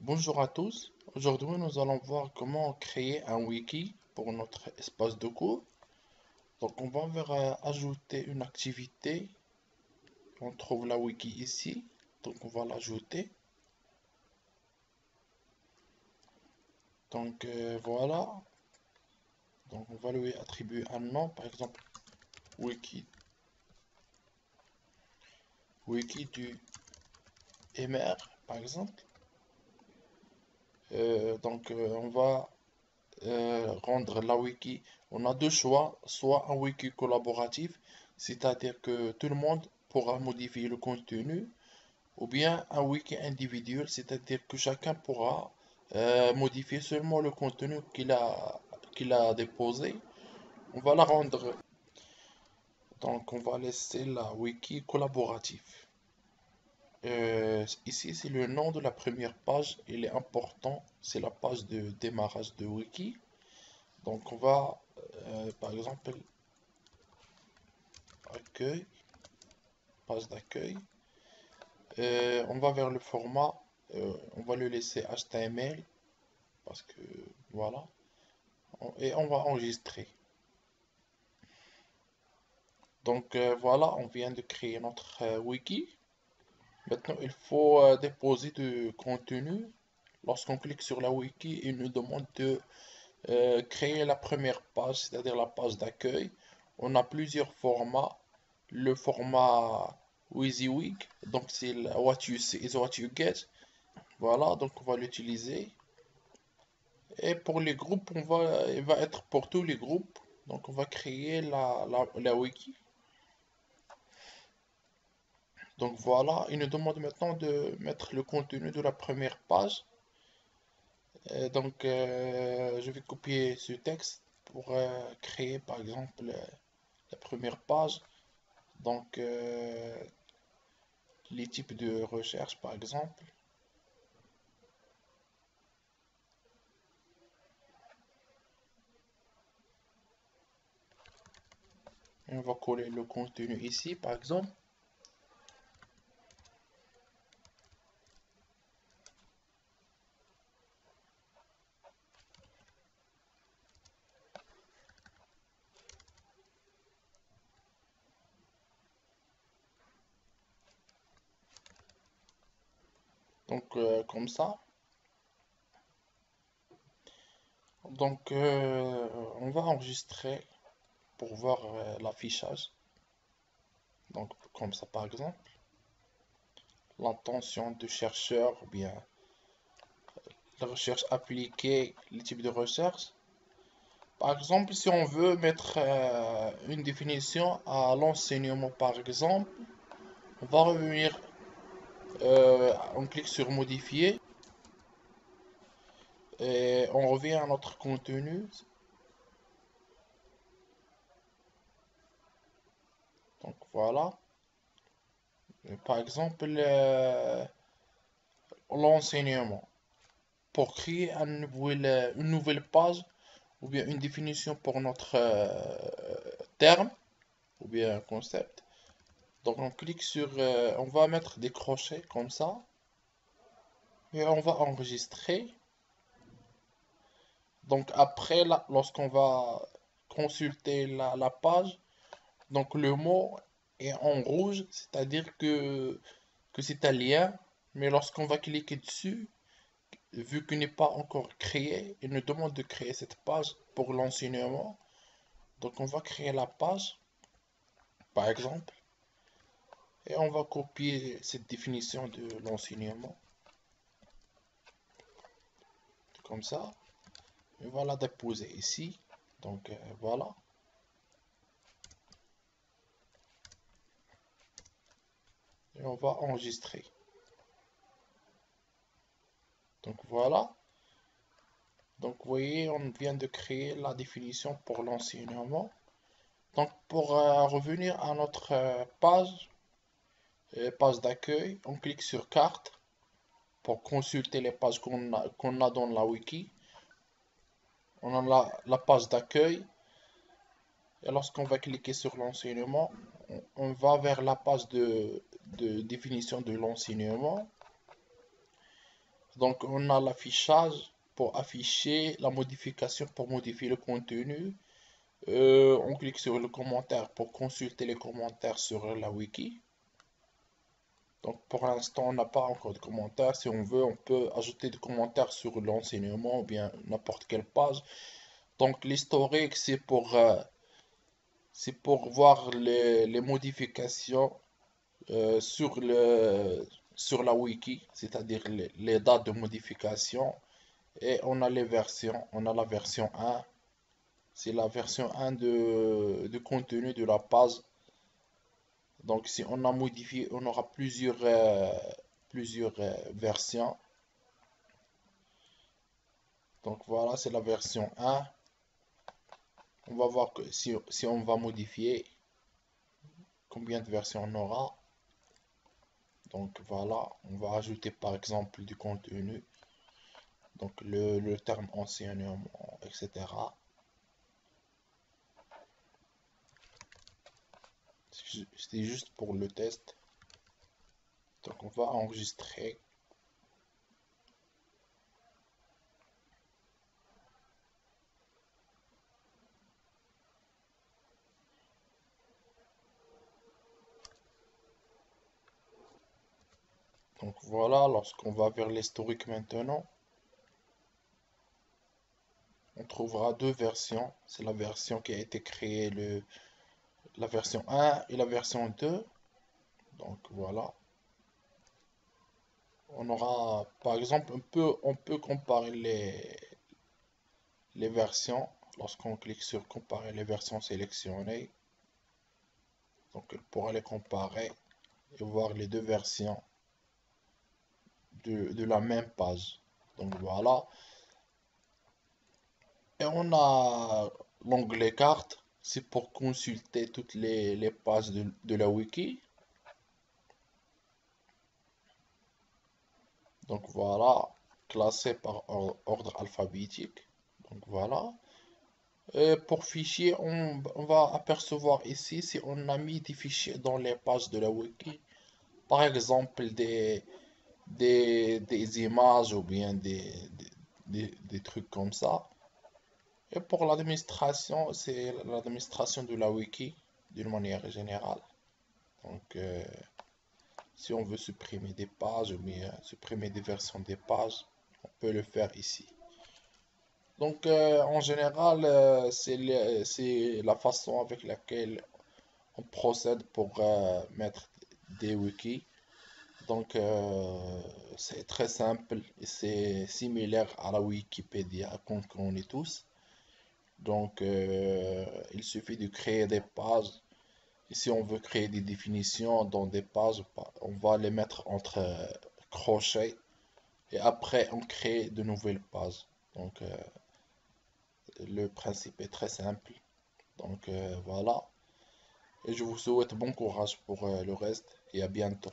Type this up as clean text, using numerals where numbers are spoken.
Bonjour à tous. Aujourd'hui, nous allons voir comment créer un wiki pour notre espace de cours. Donc, on va ajouter une activité. On trouve la wiki ici. Donc, on va l'ajouter. Donc, voilà. Donc, on va lui attribuer un nom, par exemple, wiki du MR, par exemple. On va rendre la wiki. On a deux choix, soit un wiki collaboratif, c'est-à-dire que tout le monde pourra modifier le contenu, ou bien un wiki individuel, c'est-à-dire que chacun pourra modifier seulement le contenu qu'il a déposé. On va la rendre, donc on va laisser la wiki collaborative. Ici, c'est le nom de la première page, il est important, c'est la page de démarrage de wiki. Donc on va, par exemple, accueil, page d'accueil. On va vers le format, on va le laisser HTML parce que voilà. Et on va enregistrer. Donc voilà, on vient de créer notre wiki. Maintenant, il faut déposer du contenu. Lorsqu'on clique sur la wiki, il nous demande de créer la première page, c'est-à-dire la page d'accueil. On a plusieurs formats. Le format WYSIWYG, donc c'est what you see is what you get. Voilà, donc on va l'utiliser. Et pour les groupes, il va être pour tous les groupes. Donc on va créer la wiki. Donc voilà, il nous demande maintenant de mettre le contenu de la première page. Je vais copier ce texte pour créer par exemple la première page. Donc les types de recherche par exemple. Et on va coller le contenu ici par exemple. Donc comme ça. Donc on va enregistrer pour voir l'affichage. Donc comme ça par exemple. L'intention de chercheur, ou bien la recherche appliquée, les types de recherche. Par exemple, si on veut mettre une définition à l'enseignement, par exemple, on va revenir, on clique sur modifier et on revient à notre contenu. Donc voilà. Par exemple, l'enseignement. Pour créer une nouvelle page ou bien une définition pour notre terme ou bien concept. Donc on clique sur, on va mettre des crochets comme ça et on va enregistrer. Donc après, lorsqu'on va consulter la page, donc le mot est en rouge, c'est-à-dire que c'est un lien, mais lorsqu'on va cliquer dessus, vu qu'il n'est pas encore créé, il nous demande de créer cette page pour l'enseignement. Donc on va créer la page, par exemple, et on va copier cette définition de l'enseignement, comme ça. Et on va la déposer ici. Donc voilà. Et on va enregistrer. Donc voilà. Donc vous voyez, on vient de créer la définition pour l'enseignement. Donc pour revenir à notre page d'accueil, on clique sur carte pour consulter les pages qu'on a dans la wiki. On a la page d'accueil. Et lorsqu'on va cliquer sur l'enseignement, on va vers la page de définition de l'enseignement. Donc on a l'affichage pour afficher, la modification pour modifier le contenu. On clique sur le commentaire pour consulter les commentaires sur la wiki. Donc pour l'instant, on n'a pas encore de commentaires. Si on veut, on peut ajouter des commentaires sur l'enseignement ou bien n'importe quelle page. Donc l'historique, c'est pour voir les modifications sur la wiki, c'est-à-dire les dates de modification. Et on a les versions. On a la version 1. C'est la version 1 de contenu de la page. Donc si on a modifié, on aura plusieurs versions. Donc voilà, c'est la version 1. On va voir que si on va modifier, combien de versions on aura. Donc voilà, on va ajouter par exemple du contenu. Donc le terme enseignement, etc. C'était juste pour le test. Donc on va enregistrer. Donc voilà, lorsqu'on va vers l'historique maintenant, on trouvera deux versions. C'est la version qui a été créée, la version 1 et la version 2. Donc voilà. On aura, par exemple, on peut comparer les versions. Lorsqu'on clique sur comparer les versions sélectionnées, donc on pourra les comparer et voir les deux versions de la même page. Donc voilà. Et on a l'onglet carte. C'est pour consulter toutes les pages de la wiki. Donc voilà, classé par ordre alphabétique. Donc voilà. Et pour fichier, on va apercevoir ici si on a mis des fichiers dans les pages de la wiki. Par exemple, des images ou bien des trucs comme ça. Et pour l'administration, c'est l'administration de la wiki d'une manière générale. Donc, si on veut supprimer des pages ou bien supprimer des versions des pages, on peut le faire ici. Donc, en général, c'est la façon avec laquelle on procède pour mettre des wikis. Donc, c'est très simple et c'est similaire à la Wikipédia qu'on connaît tous. Donc, il suffit de créer des pages. Et si on veut créer des définitions dans des pages, on va les mettre entre crochets. Et après, on crée de nouvelles pages. Donc, le principe est très simple. Donc, voilà. Et je vous souhaite bon courage pour le reste et à bientôt.